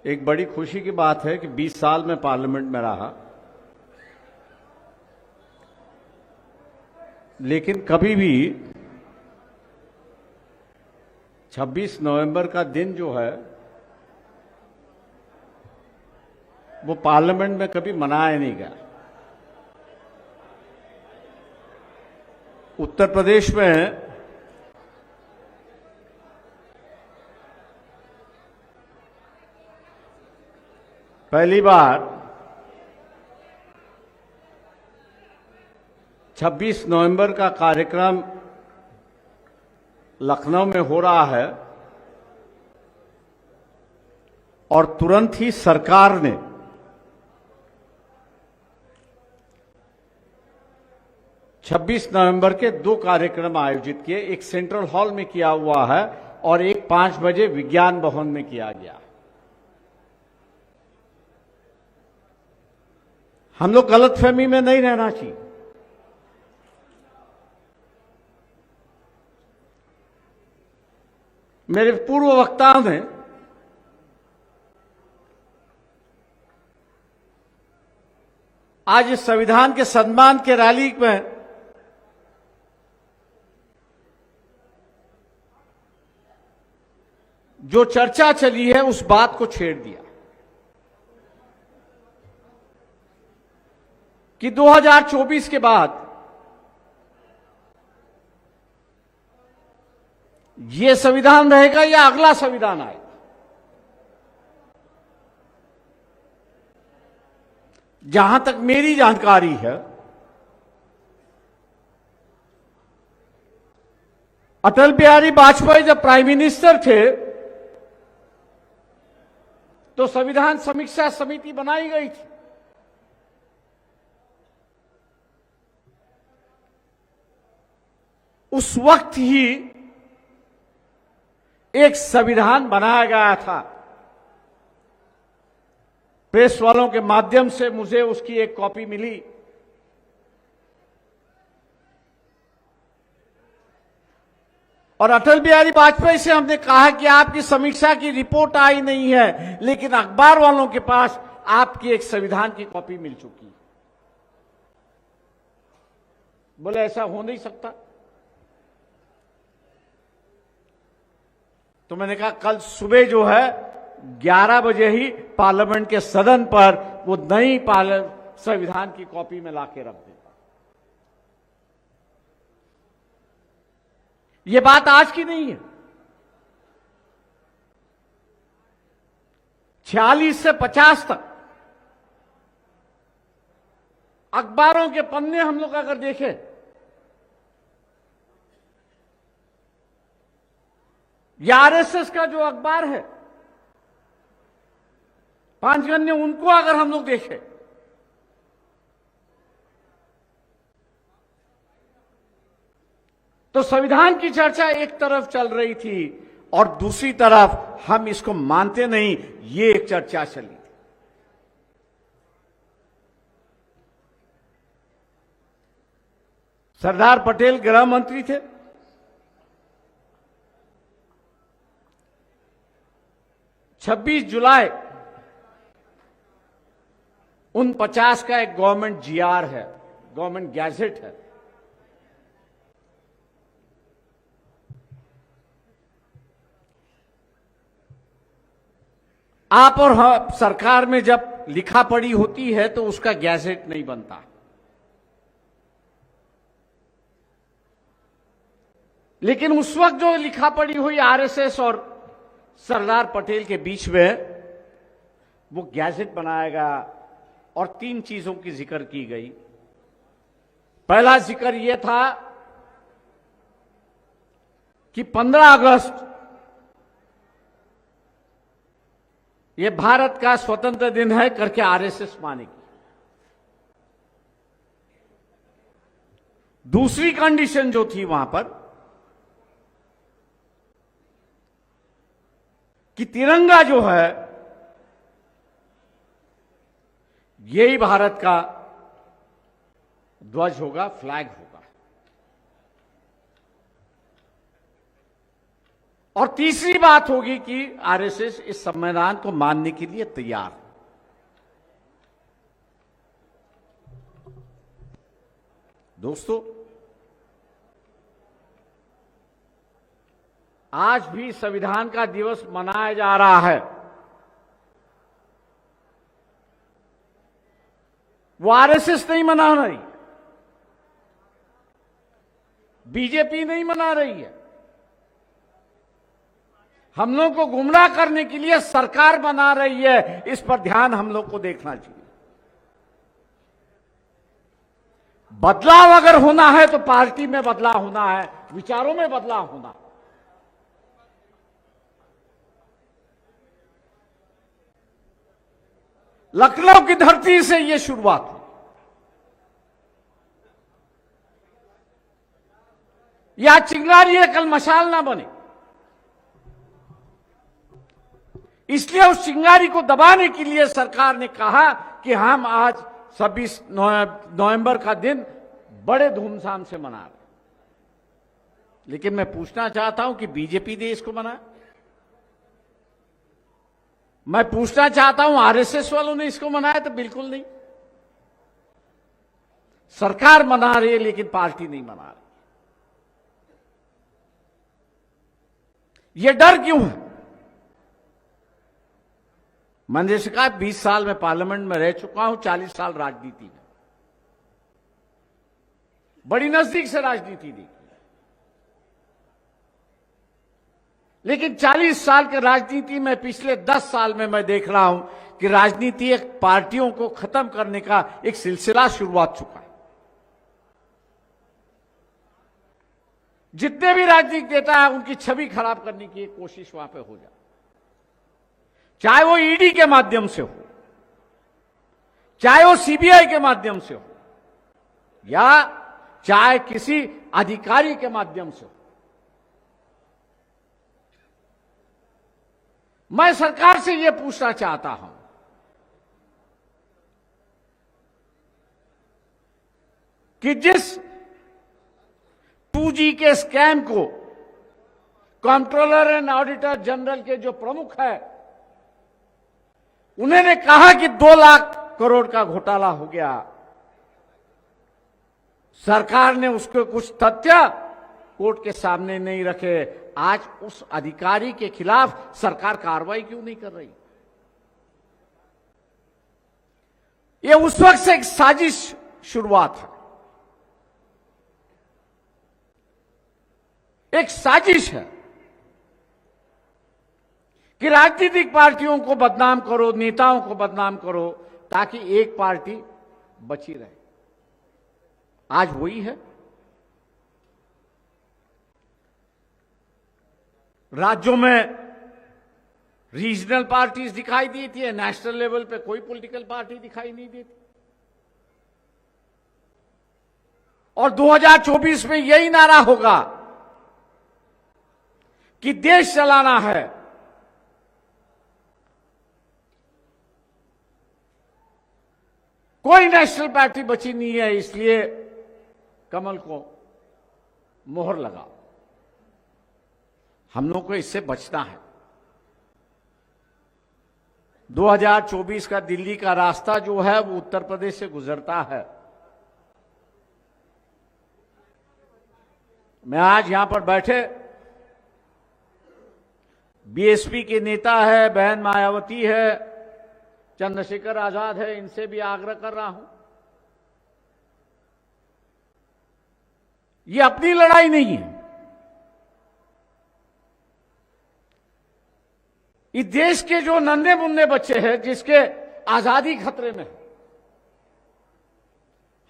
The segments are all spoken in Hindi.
एक बड़ी खुशी की बात है कि 20 साल में पार्लियामेंट में रहा, लेकिन कभी भी 26 नवंबर का दिन जो है वो पार्लियामेंट में कभी मनाया नहीं गया। उत्तर प्रदेश में पहली बार 26 नवंबर का कार्यक्रम लखनऊ में हो रहा है और तुरंत ही सरकार ने छब्बीस नवंबर के 2 कार्यक्रम आयोजित किए। एक सेंट्रल हॉल में किया हुआ है और एक 5 बजे विज्ञान भवन में किया गया। हम लोग गलतफहमी में नहीं रहना चाहिए। मेरे पूर्व वक्ताओं ने आज इस संविधान के सम्मान के रैली में जो चर्चा चली है उस बात को छेड़ दिया कि 2024 के बाद ये संविधान रहेगा या अगला संविधान आएगा। जहां तक मेरी जानकारी है, अटल बिहारी वाजपेयी जब प्राइम मिनिस्टर थे तो संविधान समीक्षा समिति बनाई गई थी। उस वक्त ही एक संविधान बनाया गया था। प्रेस वालों के माध्यम से मुझे उसकी एक कॉपी मिली। और अटल बिहारी वाजपेयी से हमने कहा कि आपकी समीक्षा की रिपोर्ट आई नहीं है, लेकिन अखबार वालों के पास आपकी एक संविधान की कॉपी मिल चुकी है। बोले ऐसा हो नहीं सकता। तो मैंने कहा कल सुबह जो है 11 बजे ही पार्लियामेंट के सदन पर वो नई संविधान की कॉपी में लाके रख देता। ये बात आज की नहीं है। 46 से 50 तक अखबारों के पन्ने हम लोग अगर देखें, या आरएसएस का जो अखबार है पांचगन्य, उनको अगर हम लोग देखें तो संविधान की चर्चा एक तरफ चल रही थी और दूसरी तरफ हम इसको मानते नहीं, ये एक चर्चा चली थी। सरदार पटेल गृह मंत्री थे। 26 जुलाई 49 का एक गवर्नमेंट जीआर है, गवर्नमेंट गैजेट है। आप और सरकार में जब लिखा पढ़ी होती है तो उसका गैजेट नहीं बनता, लेकिन उस वक्त जो लिखा पढ़ी हुई आरएसएस और सरदार पटेल के बीच में वो गैजेट बनाया गया और 3 चीजों की जिक्र की गई। पहला जिक्र यह था कि 15 अगस्त ये भारत का स्वतंत्र दिन है करके आरएसएस मानेगी। दूसरी कंडीशन जो थी वहां पर कि तिरंगा जो है यही भारत का ध्वज होगा, फ्लैग होगा। और तीसरी बात होगी कि आरएसएस इस संविधान को मानने के लिए तैयार है। दोस्तों, आज भी संविधान का दिवस मनाया जा रहा है। वो आरएसएस नहीं मना रही, बीजेपी नहीं मना रही है। हम लोग को गुमराह करने के लिए सरकार बना रही है। इस पर ध्यान हम लोग को देखना चाहिए। बदलाव अगर होना है तो पार्टी में बदलाव होना है, विचारों में बदलाव होना है। लखनऊ की धरती से यह शुरुआत हुई। या चिंगारी है, कल मशाल ना बने, इसलिए उस चिंगारी को दबाने के लिए सरकार ने कहा कि हम आज 26 नवंबर का दिन बड़े धूमधाम से मना रहे। लेकिन मैं पूछना चाहता हूं कि बीजेपी ने इसको मनाया? मैं पूछना चाहता हूं आरएसएस वालों ने इसको मनाया? तो बिल्कुल नहीं। सरकार मना रही है लेकिन पार्टी नहीं मना रही। यह डर क्यों है? मैंने जैसे कहा 20 साल में पार्लियामेंट में रह चुका हूं, 40 साल राजनीति में, बड़ी नजदीक से राजनीति देखी। लेकिन 40 साल के राजनीति में पिछले 10 साल में मैं देख रहा हूं कि राजनीति एक पार्टियों को खत्म करने का एक सिलसिला शुरुआत चुका है। जितने भी राजनीतिक नेता है उनकी छवि खराब करने की एक कोशिश वहां पे हो जाए, चाहे वो ईडी के माध्यम से हो, चाहे वो सीबीआई के माध्यम से हो, या चाहे किसी अधिकारी के माध्यम से हो। मैं सरकार से यह पूछना चाहता हूं कि जिस 2G के स्कैम को कंट्रोलर एंड ऑडिटर जनरल के जो प्रमुख है, उन्होंने कहा कि 2 लाख करोड़ का घोटाला हो गया, सरकार ने उसके कुछ तथ्य कोर्ट के सामने नहीं रखे। आज उस अधिकारी के खिलाफ सरकार कार्रवाई क्यों नहीं कर रही? यह उस वक्त से एक साजिश शुरुआत है, एक साजिश है कि राजनीतिक पार्टियों को बदनाम करो, नेताओं को बदनाम करो, ताकि एक पार्टी बची रहे। आज वही है। राज्यों में रीजनल पार्टीज दिखाई देती है, नेशनल लेवल पे कोई पॉलिटिकल पार्टी दिखाई नहीं देती। और 2024 में यही नारा होगा कि देश चलाना है, कोई नेशनल पार्टी बची नहीं है, इसलिए कमल को मोहर लगाओ। हम लोग को इससे बचना है। 2024 का दिल्ली का रास्ता जो है वो उत्तर प्रदेश से गुजरता है। मैं आज यहां पर बैठे बीएसपी के नेता है, बहन मायावती है, चंद्रशेखर आजाद है, इनसे भी आग्रह कर रहा हूं, ये अपनी लड़ाई नहीं है। इस देश के जो नन्हे मुन्ने बच्चे हैं, जिसके आजादी खतरे में है,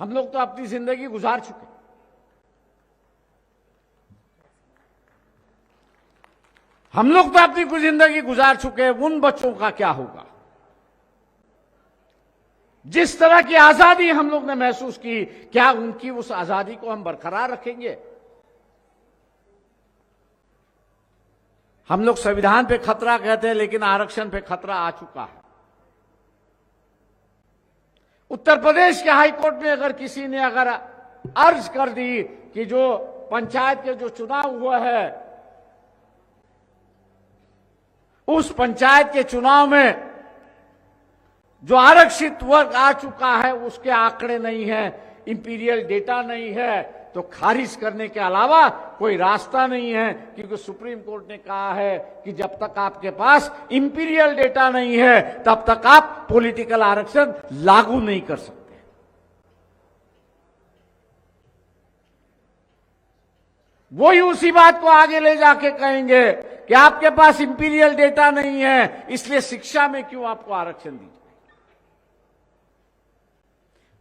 हम लोग तो अपनी जिंदगी गुजार चुके। हम लोग तो अपनी कुछ जिंदगी गुजार चुके हैं। उन बच्चों का क्या होगा? जिस तरह की आजादी हम लोग ने महसूस की, क्या उनकी उस आजादी को हम बरकरार रखेंगे? हम लोग संविधान पे खतरा कहते हैं, लेकिन आरक्षण पे खतरा आ चुका है। उत्तर प्रदेश के हाईकोर्ट में अगर किसी ने अगर अर्ज कर दी कि जो पंचायत के जो चुनाव हुआ है उस पंचायत के चुनाव में जो आरक्षित वर्ग आ चुका है उसके आंकड़े नहीं है, इंपीरियल डेटा नहीं है, तो खारिज करने के अलावा कोई रास्ता नहीं है, क्योंकि सुप्रीम कोर्ट ने कहा है कि जब तक आपके पास इंपीरियल डेटा नहीं है तब तक आप पॉलिटिकल आरक्षण लागू नहीं कर सकते। वही उसी बात को आगे ले जाके कहेंगे कि आपके पास इंपीरियल डेटा नहीं है, इसलिए शिक्षा में क्यों आपको आरक्षण दीजिए।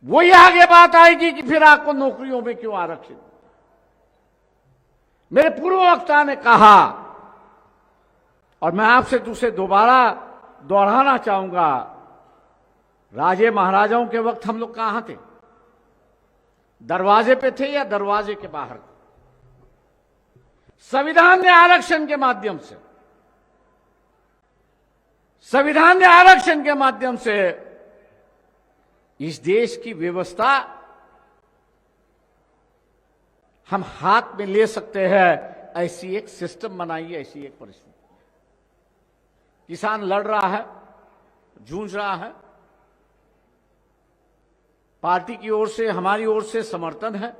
वही आगे बात आएगी कि फिर आपको नौकरियों में क्यों आरक्षण। मेरे पूर्व वक्ता ने कहा, और मैं आपसे दूसरे दोबारा दोहराना चाहूंगा, राजे महाराजाओं के वक्त हम लोग कहां थे? दरवाजे पे थे या दरवाजे के बाहर? संविधान ने आरक्षण के माध्यम से, संविधान ने आरक्षण के माध्यम से इस देश की व्यवस्था हम हाथ में ले सकते हैं। ऐसी एक सिस्टम बनाई, ऐसी एक परिस्थिति। किसान लड़ रहा है, जूझ रहा है, पार्टी की ओर से, हमारी ओर से समर्थन है,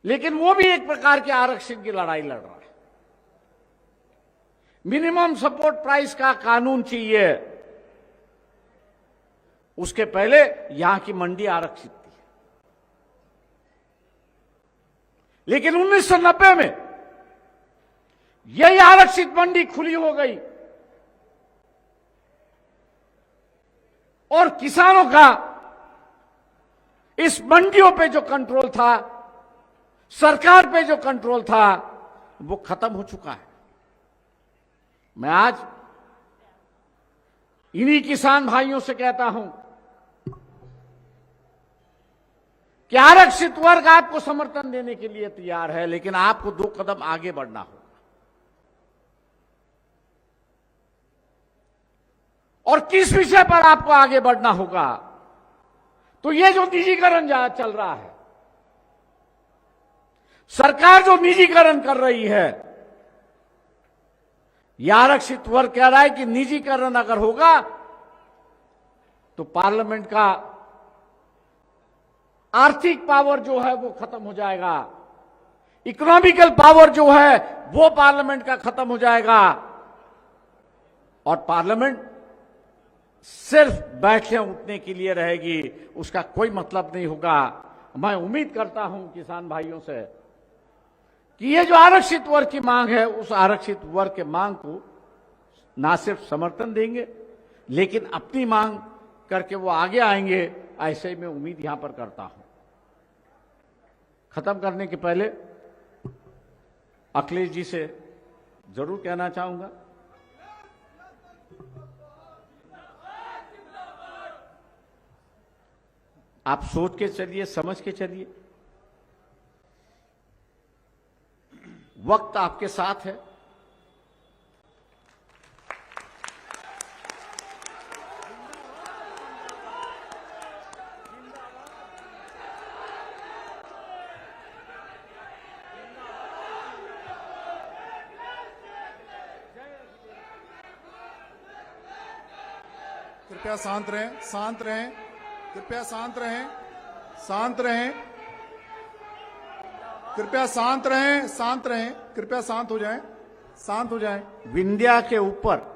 लेकिन वो भी एक प्रकार के आरक्षण की लड़ाई लड़ रहा है। मिनिमम सपोर्ट प्राइस का कानून चाहिए, उसके पहले यहां की मंडी आरक्षित थी। लेकिन 1990 में यही आरक्षित मंडी खुली हो गई और किसानों का इस मंडियों पे जो कंट्रोल था, सरकार पे जो कंट्रोल था, वो खत्म हो चुका है। मैं आज इन्हीं किसान भाइयों से कहता हूं कि आरक्षित वर्ग आपको समर्थन देने के लिए तैयार है, लेकिन आपको 2 कदम आगे बढ़ना होगा। और किस विषय पर आपको आगे बढ़ना होगा? तो ये जो निजीकरण चल रहा है, सरकार जो निजीकरण कर रही है, यह आरक्षित वर्ग कह रहा है कि निजीकरण अगर होगा तो पार्लियामेंट का आर्थिक पावर जो है वो खत्म हो जाएगा, इकोनॉमिकल पावर जो है वो पार्लियामेंट का खत्म हो जाएगा, और पार्लियामेंट सिर्फ बैठने उठने के लिए रहेगी, उसका कोई मतलब नहीं होगा। मैं उम्मीद करता हूं किसान भाइयों से कि ये जो आरक्षित वर्ग की मांग है, उस आरक्षित वर्ग के मांग को ना सिर्फ समर्थन देंगे, लेकिन अपनी मांग करके वो आगे आएंगे, ऐसे मैं उम्मीद यहां पर करता हूं। खत्म करने के पहले अखिलेश जी से जरूर कहना चाहूंगा, आप सोच के चलिए, समझ के चलिए, वक्त आपके साथ है। कृपया शांत रहें, शांत रहें, कृपया शांत रहें, शांत रहें, कृपया शांत रहें, शांत रहें, कृपया शांत हो जाएं, शांत हो जाएं। विंध्या के ऊपर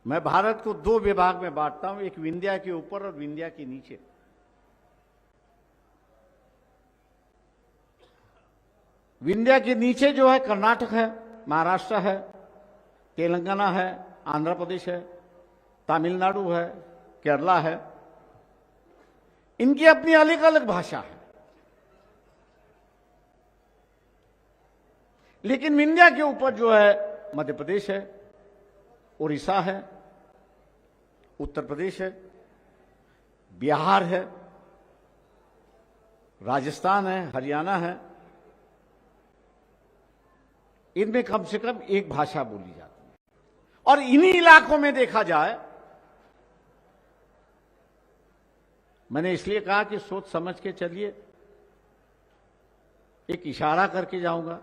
मैं भारत को 2 विभाग में बांटता हूं, एक विंध्या के ऊपर और विंध्या के नीचे। विंध्या के नीचे जो है कर्नाटक है, महाराष्ट्र है, तेलंगाना है, आंध्र प्रदेश है, तमिलनाडु है, केरला है। इनकी अपनी अलग अलग भाषा है, लेकिन विंध्या के ऊपर जो है मध्य प्रदेश है, उड़ीसा है, उत्तर प्रदेश है, बिहार है, राजस्थान है, हरियाणा है। इनमें कम से कम एक भाषा बोली जाती है। और इन्हीं इलाकों में देखा जाए, मैंने इसलिए कहा कि सोच समझ के चलिए, एक इशारा करके जाऊंगा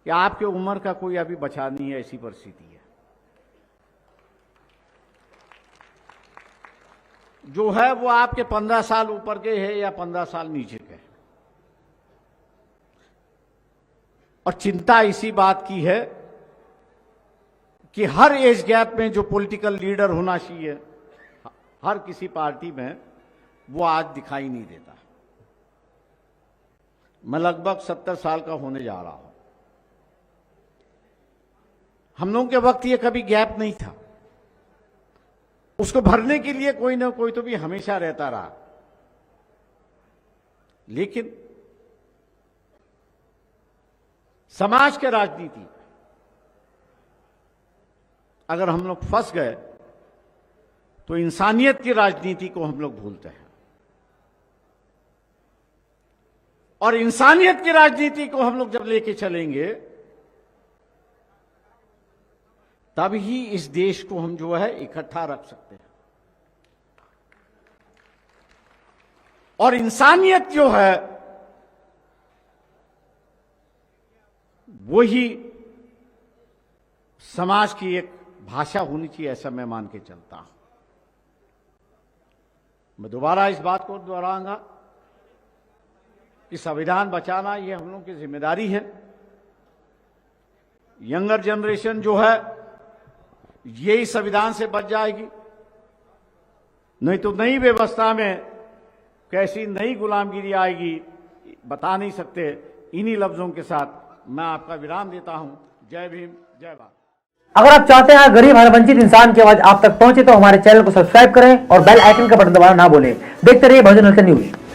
कि आपके उम्र का कोई अभी बचा नहीं है, ऐसी परिस्थिति है। जो है वो आपके 15 साल ऊपर के है या 15 साल नीचे के। और चिंता इसी बात की है कि हर एज गैप में जो पॉलिटिकल लीडर होना चाहिए हर किसी पार्टी में, वो आज दिखाई नहीं देता। मैं लगभग 70 साल का होने जा रहा हूं। हम लोगों के वक्त ये कभी गैप नहीं था। उसको भरने के लिए कोई ना कोई तो भी हमेशा रहता रहा। लेकिन समाज के राजनीति अगर हम लोग फंस गए तो इंसानियत की राजनीति को हम लोग भूलते हैं। और इंसानियत की राजनीति को हम लोग जब लेके चलेंगे तब ही इस देश को हम जो है इकट्ठा रख सकते हैं। और इंसानियत जो है वो ही समाज की एक भाषा होनी चाहिए, ऐसा मैं मान के चलता हूं। मैं दोबारा इस बात को दोहराऊंगा कि संविधान बचाना ये हम लोगों की जिम्मेदारी है। यंगर जनरेशन जो है ये इस संविधान से बच जाएगी, नहीं तो नई व्यवस्था में कैसी नई गुलामगिरी आएगी बता नहीं सकते। इन्हीं लफ्जों के साथ मैं आपका विराम देता हूं। जय भीम, जय भारत। अगर आप चाहते हैं गरीब हर वंचित इंसान की आवाज आप तक पहुंचे तो हमारे चैनल को सब्सक्राइब करें और बेल आइकन का बटन दबाना ना भूलें। देखते रहिए बहुजन हलचल न्यूज।